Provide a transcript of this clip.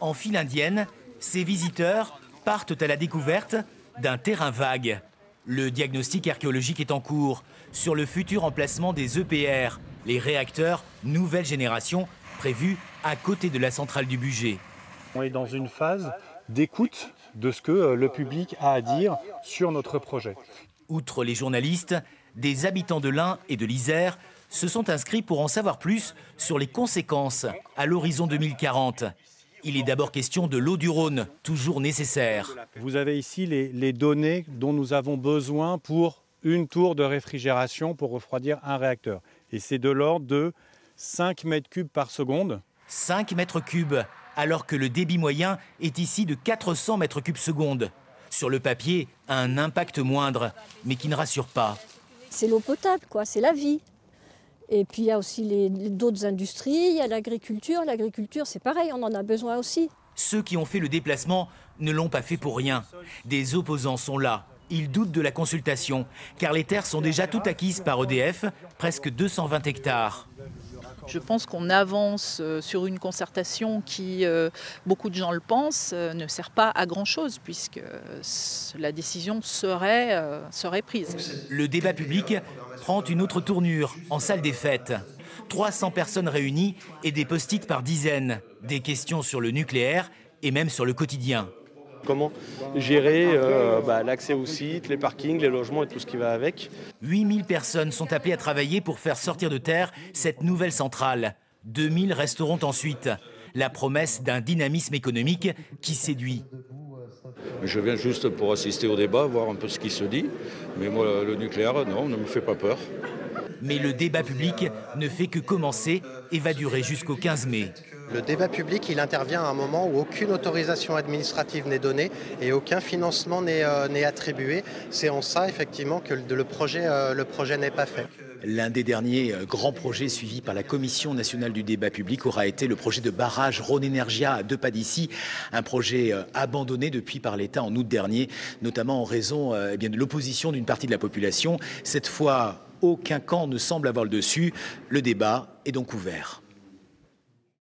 En file indienne, ces visiteurs partent à la découverte d'un terrain vague. Le diagnostic archéologique est en cours sur le futur emplacement des EPR, les réacteurs nouvelle génération prévus à côté de la centrale du Bugey. On est dans une phase d'écoute de ce que le public a à dire sur notre projet. Outre les journalistes, des habitants de l'Ain et de l'Isère se sont inscrits pour en savoir plus sur les conséquences à l'horizon 2040. Il est d'abord question de l'eau du Rhône, toujours nécessaire. Vous avez ici les données dont nous avons besoin pour une tour de réfrigération pour refroidir un réacteur. Et c'est de l'ordre de 5 mètres cubes par seconde. 5 mètres cubes, alors que le débit moyen est ici de 400 mètres cubes seconde. Sur le papier, un impact moindre, mais qui ne rassure pas. C'est l'eau potable, quoi, c'est la vie. Et puis il y a aussi d'autres industries, il y a l'agriculture. L'agriculture, c'est pareil, on en a besoin aussi. Ceux qui ont fait le déplacement ne l'ont pas fait pour rien. Des opposants sont là. Ils doutent de la consultation, car les terres sont déjà toutes acquises par EDF, presque 220 hectares. Je pense qu'on avance sur une concertation qui, beaucoup de gens le pensent, ne sert pas à grand-chose, puisque la décision serait prise. Le débat public prend une autre tournure, en salle des fêtes. 300 personnes réunies et des post-it par dizaines. Des questions sur le nucléaire et même sur le quotidien. Comment gérer l'accès aux sites, les parkings, les logements et tout ce qui va avec. 8000 personnes sont appelées à travailler pour faire sortir de terre cette nouvelle centrale. 2000 resteront ensuite. La promesse d'un dynamisme économique qui séduit. Je viens juste pour assister au débat, voir un peu ce qui se dit. Mais moi, le nucléaire, non, ne me fait pas peur. Mais le débat public ne fait que commencer et va durer jusqu'au 15 mai. Le débat public, il intervient à un moment où aucune autorisation administrative n'est donnée et aucun financement n'est attribué. C'est en ça, effectivement, que le projet n'est pas fait. L'un des derniers grands projets suivis par la Commission nationale du débat public aura été le projet de barrage Rhône-Énergia à 2 pas d'ici, un projet abandonné depuis par l'État en août dernier, notamment en raison de l'opposition d'une partie de la population. Cette fois, aucun camp ne semble avoir le dessus. Le débat est donc ouvert.